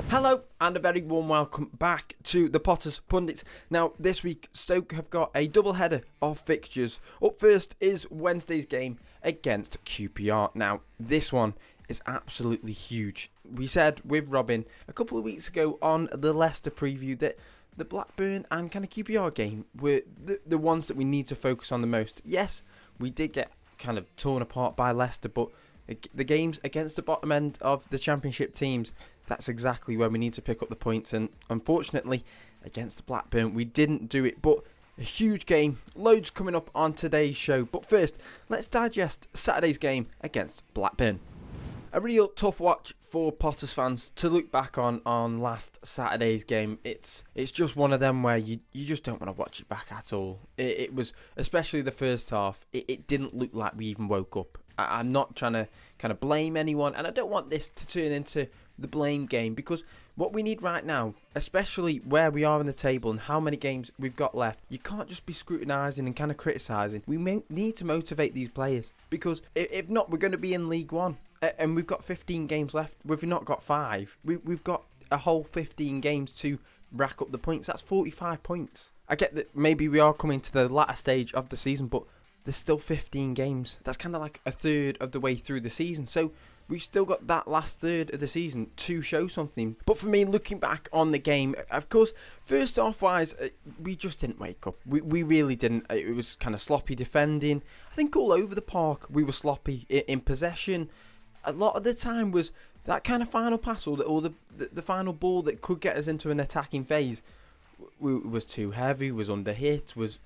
Hello and a very warm welcome back to the Potters Pundits. Now this week Stoke have got a double header of fixtures. Up first is Wednesday's game against QPR. Now this one is absolutely huge. We said with Robin a couple of weeks ago on the Leicester preview that the Blackburn and kind of QPR game were the ones that we need to focus on the most. Yes, we did get kind of torn apart by Leicester, but the games against the bottom end of the Championship teams, that's exactly where we need to pick up the points. And unfortunately, against Blackburn, we didn't do it. But a huge game, loads coming up on today's show. But first, let's digest Saturday's game against Blackburn. A real tough watch for Potters fans to look back on last Saturday's game. It's just one of them where you just don't want to watch it back at all. It was, especially the first half, it didn't look like we even woke up. I'm not trying to kind of blame anyone, and I don't want this to turn into the blame game, because what we need right now, especially where we are in the table and how many games we've got left, you can't just be scrutinising and kind of criticising. We need to motivate these players, because if not, we're going to be in League One, and we've got 15 games left. We've not got 5. We've got a whole 15 games to rack up the points. That's 45 points. I get that maybe we are coming to the latter stage of the season, but there's still 15 games. That's kind of like a third of the way through the season. So we've still got that last third of the season to show something. But for me, looking back on the game, of course, first half wise, we just didn't wake up. We really didn't. It was kind of sloppy defending. I think all over the park we were sloppy in possession. A lot of the time was that kind of final pass or the final ball that could get us into an attacking phase was too heavy, was under hit, was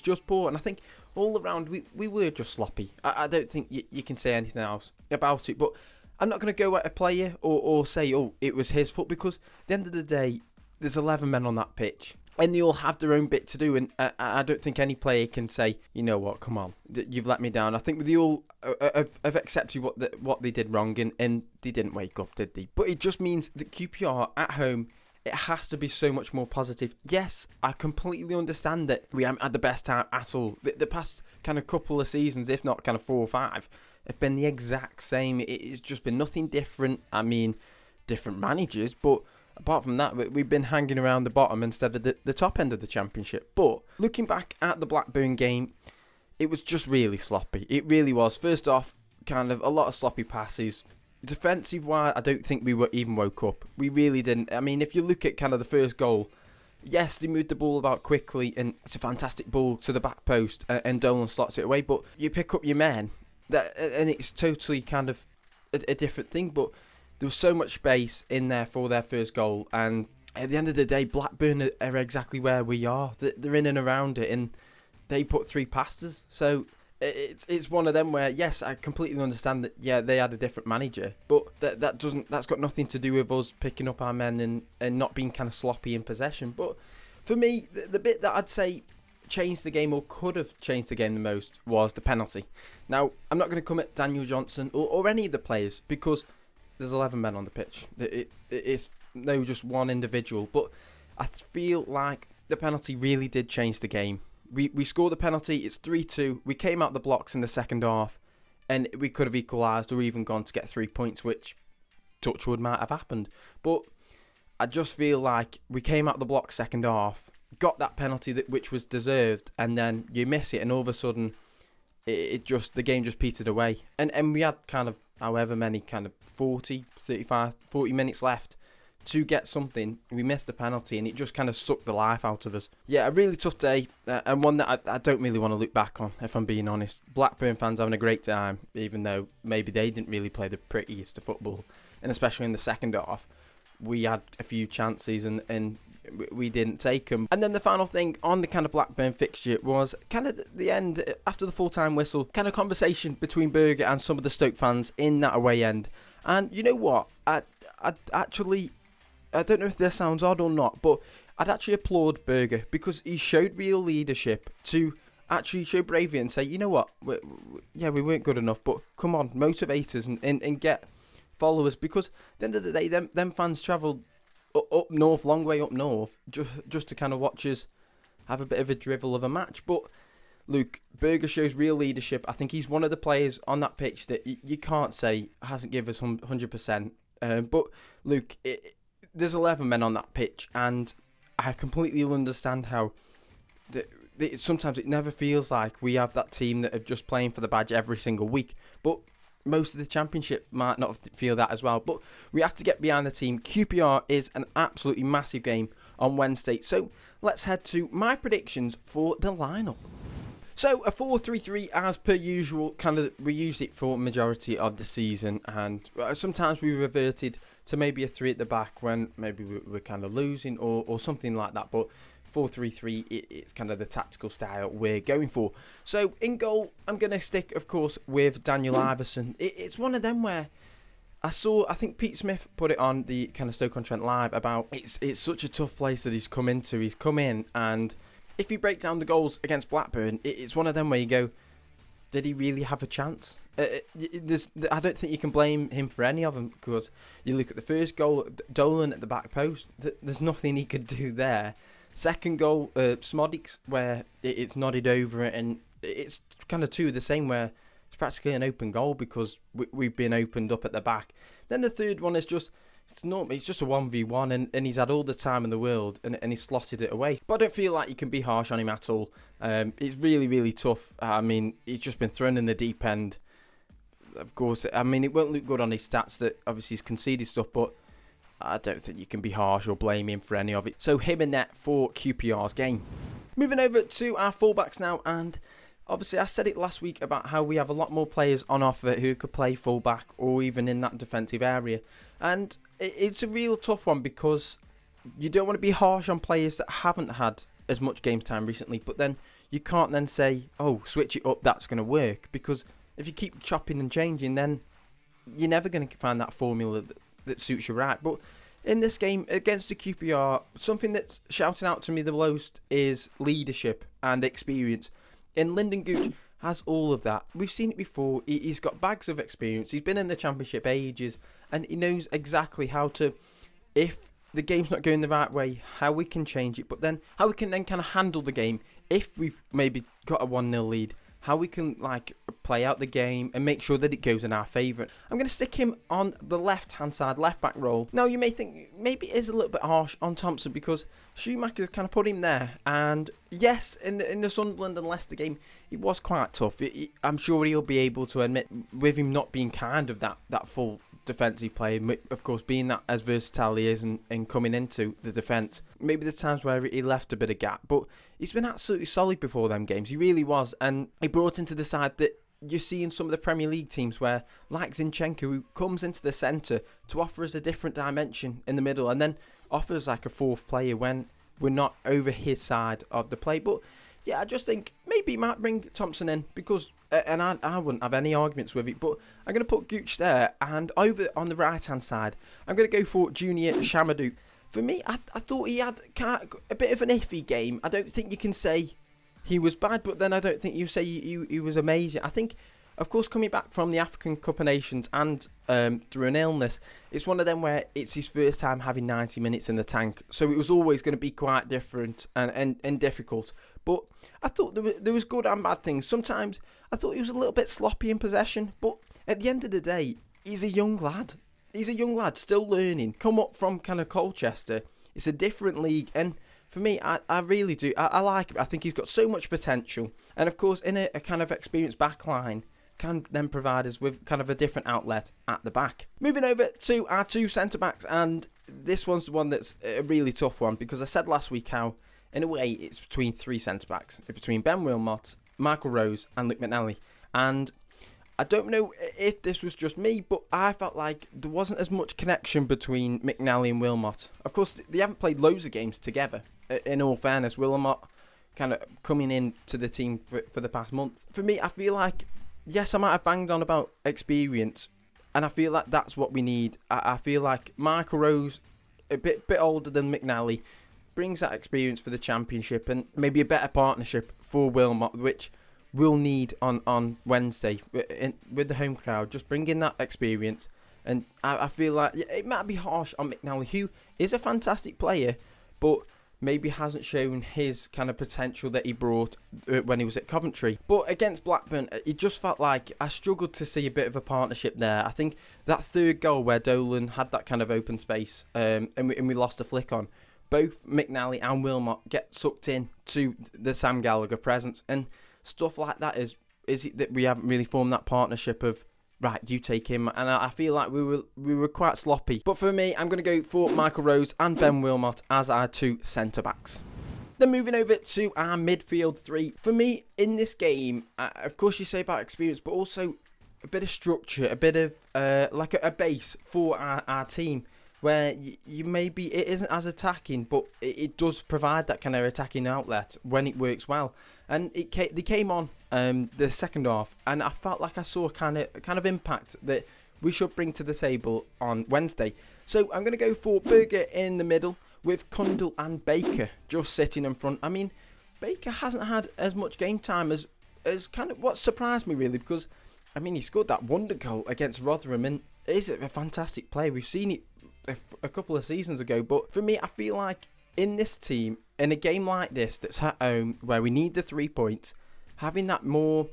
just poor. And I think all around we were just sloppy. I don't think you can say anything else about it. But I'm not going to go at a player or say, oh, it was his fault, because at the end of the day, there's 11 men on that pitch, and they all have their own bit to do. And I don't think any player can say, you know what, come on, you've let me down. I think they all have accepted what they did wrong, and they didn't wake up, did they? But it just means that QPR at home, it has to be so much more positive. Yes, I completely understand that we haven't had the best time at all. The past kind of couple of seasons, if not kind of 4 or 5, have been the exact same. It's just been nothing different. I mean, different managers, but apart from that, we've been hanging around the bottom instead of the top end of the Championship. But looking back at the Blackburn game, it was just really sloppy. It really was. First off, kind of a lot of sloppy passes. Defensive wise, I don't think we even woke up. We really didn't. I mean, if you look at kind of the first goal, yes, they moved the ball about quickly, and it's a fantastic ball to the back post, and Dolan slots it away. But you pick up your men, and it's totally kind of a different thing. But there was so much space in there for their first goal, and at the end of the day, Blackburn are exactly where we are. They're in and around it, and they put 3 past us. So it's one of them where, yes, I completely understand that, yeah, they had a different manager, but that's got nothing to do with us picking up our men and not being kind of sloppy in possession. But for me, the bit that I'd say changed the game, or could have changed the game the most, was the penalty. Now, I'm not going to come at Daniel Johnson or any of the players, because there's 11 men on the pitch. It's no just one individual, but I feel like the penalty really did change the game. We scored the penalty, it's 3-2. We came out the blocks in the second half, and we could have equalised or even gone to get 3 points, which, touchwood, might have happened. But I just feel like we came out the blocks second half, got that penalty which was deserved, and then you miss it, and all of a sudden, the game just petered away. And we had kind of however many, kind of 40 minutes left to get something. We missed a penalty, and it just kind of sucked the life out of us. Yeah, a really tough day, and one that I don't really want to look back on, if I'm being honest. Blackburn fans having a great time, even though maybe they didn't really play the prettiest of football, and especially in the second half, we had a few chances and we didn't take them. And then the final thing on the kind of Blackburn fixture was kind of the end, after the full-time whistle, kind of conversation between Berger and some of the Stoke fans in that away end. And you know what? I actually, I don't know if this sounds odd or not, but I'd actually applaud Berger, because he showed real leadership to actually show bravery and say, you know what, we weren't good enough, but come on, motivate us and get followers, because at the end of the day, them fans travelled up north, long way up north, just to kind of watch us have a bit of a drivel of a match. But Luke, Berger shows real leadership. I think he's one of the players on that pitch that you can't say hasn't given us 100%. But Luke, there's 11 men on that pitch, and I completely understand how sometimes it never feels like we have that team that are just playing for the badge every single week. But most of the championship might not feel that as well. But we have to get behind the team. QPR is an absolutely massive game on Wednesday. So let's head to my predictions for the lineup. So a 4-3-3 as per usual. We used it for majority of the season, and sometimes we reverted to maybe a 3 at the back when maybe we're kind of losing or something like that. But 4-3-3, it's kind of the tactical style we're going for. So in goal, I'm going to stick, of course, with Daniel Iverson. It's one of them where I think Pete Smith put it on the kind of Stoke-on-Trent live about it's such a tough place that he's come into. He's come in, and if you break down the goals against Blackburn, it's one of them where you go, did he really have a chance? I don't think you can blame him for any of them, because you look at the first goal, Dolan at the back post, there's nothing he could do there. Second goal, Smodix, where it's nodded over, and it's kind of two of the same, where it's practically an open goal because we've been opened up at the back. Then the third one is just, it's just a 1v1, and he's had all the time in the world, and he's slotted it away. But I don't feel like you can be harsh on him at all. It's really, really tough. I mean, he's just been thrown in the deep end. Of course, I mean, it won't look good on his stats that obviously he's conceded stuff, but I don't think you can be harsh or blame him for any of it. So him in net for QPR's game. Moving over to our fullbacks now, and obviously I said it last week about how we have a lot more players on offer who could play fullback or even in that defensive area. And it's a real tough one because you don't want to be harsh on players that haven't had as much game time recently, but then you can't then say, oh, switch it up, that's going to work, because if you keep chopping and changing, then you're never going to find that formula that suits you right. But in this game against the QPR, something that's shouting out to me the most is leadership and experience. And Lyndon Gooch has all of that. We've seen it before. He's got bags of experience. He's been in the Championship ages, and he knows exactly how to, if the game's not going the right way, how we can change it, but then how we can then kind of handle the game if we've maybe got a 1-0 lead. How we can play out the game and make sure that it goes in our favour. I'm going to stick him on the left-hand side, left-back role. Now, you may think maybe it is a little bit harsh on Thompson because Schumacher kind of put him there. And yes, in the Sunderland and Leicester game, it was quite tough. I'm sure he'll be able to admit, with him not being kind of that full defensive play, of course, being that as versatile he is and coming into the defence, maybe there's times where he left a bit of gap, but he's been absolutely solid before them games. He really was, and he brought into the side that you see in some of the Premier League teams where, like Zinchenko, who comes into the centre to offer us a different dimension in the middle, and then offers like a fourth player when we're not over his side of the play. But yeah, I just think maybe he might bring Thompson in because, and I wouldn't have any arguments with it, but I'm going to put Gooch there, and over on the right-hand side, I'm going to go for Junior Shamadou. For me, I thought he had a bit of an iffy game. I don't think you can say he was bad, but then I don't think you say he was amazing. I think, of course, coming back from the African Cup of Nations and through an illness, it's one of them where it's his first time having 90 minutes in the tank, so it was always going to be quite different and difficult. But I thought there was good and bad things. Sometimes I thought he was a little bit sloppy in possession, but at the end of the day, he's a young lad. He's a young lad, still learning. Come up from kind of Colchester. It's a different league, and for me, I really do. I like him. I think he's got so much potential. And of course, in a kind of experienced back line, can then provide us with kind of a different outlet at the back. Moving over to our two centre-backs, and this one's the one that's a really tough one, because I said last week how, in a way, it's between three centre-backs. It's between Ben Wilmot, Michael Rose and Luke McNally. And I don't know if this was just me, but I felt like there wasn't as much connection between McNally and Wilmot. Of course, they haven't played loads of games together. In all fairness, Wilmot kind of coming in to the team for the past month. For me, I feel like, yes, I might have banged on about experience, and I feel like that's what we need. I feel like Michael Rose, a bit older than McNally, brings that experience for the Championship and maybe a better partnership for Wilmot, which we'll need on Wednesday with the home crowd. Just bring in that experience, and I feel like it might be harsh on McNally, who is a fantastic player, but maybe hasn't shown his kind of potential that he brought when he was at Coventry. But against Blackburn, it just felt like I struggled to see a bit of a partnership there. I think that third goal where Dolan had that kind of open space and we lost a flick on, both McNally and Wilmot get sucked in to the Sam Gallagher presence, and stuff like that is it that we haven't really formed that partnership of, right, you take him, and I feel like we were quite sloppy. But for me, I'm going to go for Michael Rose and Ben Wilmot as our two centre-backs. Then moving over to our midfield three. For me, in this game, of course you say about experience, but also a bit of structure, a bit of like a base for our team, where you maybe it isn't as attacking, but it does provide that kind of attacking outlet when it works well. And they came on the second half, and I felt like I saw kind of impact that we should bring to the table on Wednesday. So I'm going to go for Berger in the middle with Kundal and Baker just sitting in front. I mean, Baker hasn't had as much game time as kind of what surprised me really, because I mean, he scored that wonder goal against Rotherham, and it is a fantastic play. We've seen it a couple of seasons ago, but for me, I feel like in this team, in a game like this that's at home, where we need the 3 points, having that more,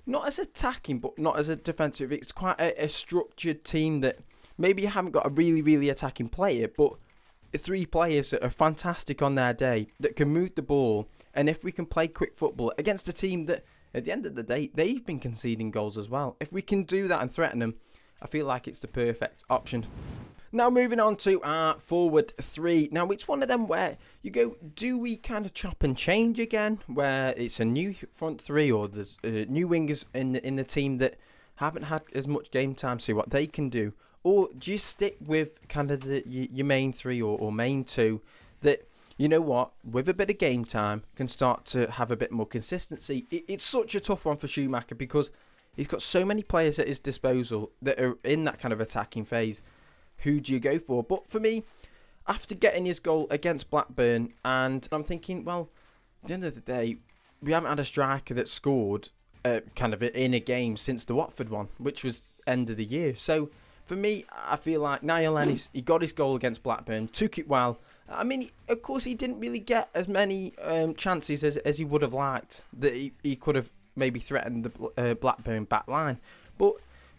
not as attacking, but not as a defensive, it's quite a structured team that maybe you haven't got a really, really attacking player, but 3 players that are fantastic on their day, that can move the ball, and if we can play quick football against a team that, at the end of the day, they've been conceding goals as well. If we can do that and threaten them, I feel like it's the perfect option. Now moving on to our forward three. Now it's one of them where you go, do we kind of chop and change again, where it's a new front three, or there's new wingers in the team that haven't had as much game time, see what they can do, or do you stick with kind of your main three or main two that, you know what, with a bit of game time can start to have a bit more consistency? It's such a tough one for Schumacher because he's got so many players at his disposal that are in that kind of attacking phase. Who do you go for? But for me, after getting his goal against Blackburn, and I'm thinking, well, at the end of the day, we haven't had a striker that scored kind of in a game since the Watford one, which was end of the year. So for me, I feel like Niall Ennis, he got his goal against Blackburn, took it well. I mean, of course, he didn't really get as many chances as he would have liked, that he could have maybe threatened the Blackburn back line. But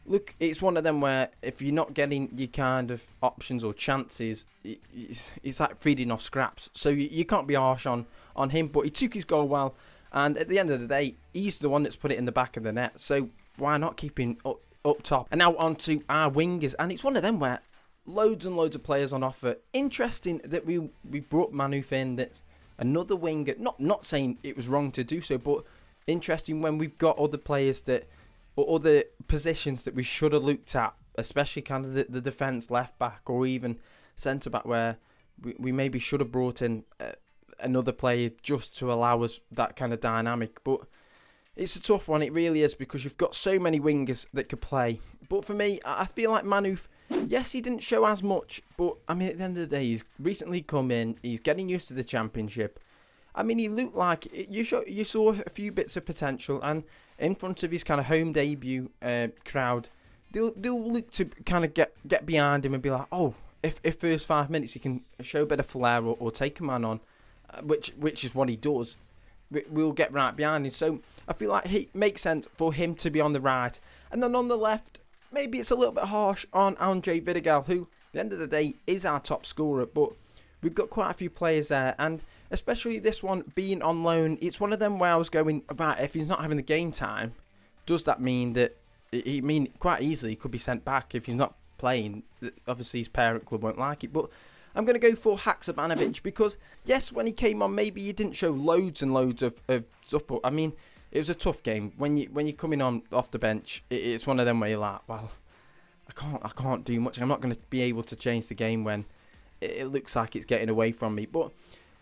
look, it's one of them where if you're not getting your kind of options or chances, it's like feeding off scraps. So you can't be harsh on him, but he took his goal well. And at the end of the day, he's the one that's put it in the back of the net. So why not keep him up top? And now on to our wingers. And it's one of them where loads and loads of players on offer. Interesting that we brought Manouf in. That's another winger. Not saying it was wrong to do so, but interesting when we've got other players that, or other positions that we should have looked at, especially kind of the defence, left back, or even centre back, where we maybe should have brought in another player just to allow us that kind of dynamic. But it's a tough one, it really is, because you've got so many wingers that could play. But for me, I feel like Manouf, yes, he didn't show as much, but I mean, at the end of the day, he's recently come in, he's getting used to the Championship. I mean, he looked like you saw a few bits of potential, and in front of his kind of home debut crowd, they'll look to kind of get behind him and be like, oh, if first 5 minutes he can show a bit of flair or take a man on, which is what he does, we'll get right behind him. So I feel like it makes sense for him to be on the right. And then on the left, maybe it's a little bit harsh on Andre Vidigal, who, at the end of the day, is our top scorer. But we've got quite a few players there, and especially this one being on loan, it's one of them where I was going, right, if he's not having the game time, does that mean that, quite easily he could be sent back if he's not playing? Obviously his parent club won't like it, but I'm going to go for Haksabanovic because, yes, when he came on, maybe he didn't show loads and loads of support. I mean, it was a tough game. When you're coming on off the bench, it's one of them where you're like, well, I can't do much. I'm not going to be able to change the game when it looks like it's getting away from me. But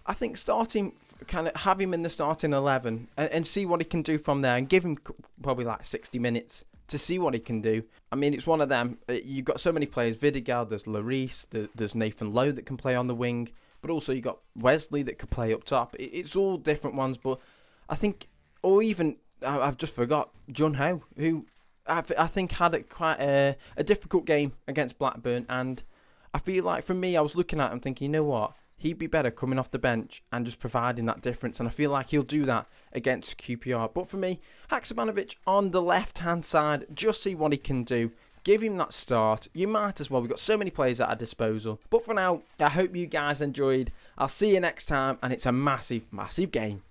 I think starting, kind of have him in the starting 11 and see what he can do from there, and give him probably like 60 minutes to see what he can do. I mean, it's one of them. You've got so many players. Vidigal, there's Lloris, there's Nathan Lowe that can play on the wing, but also you got Wesley that could play up top. It's all different ones, but I think, or even, I've just forgot, Jun Ho, who I think had quite a difficult game against Blackburn, and I feel like for me, I was looking at him thinking, you know what, he'd be better coming off the bench and just providing that difference. And I feel like he'll do that against QPR. But for me, Haksabanovic on the left-hand side, just see what he can do. Give him that start. You might as well. We've got so many players at our disposal. But for now, I hope you guys enjoyed. I'll see you next time. And it's a massive, massive game.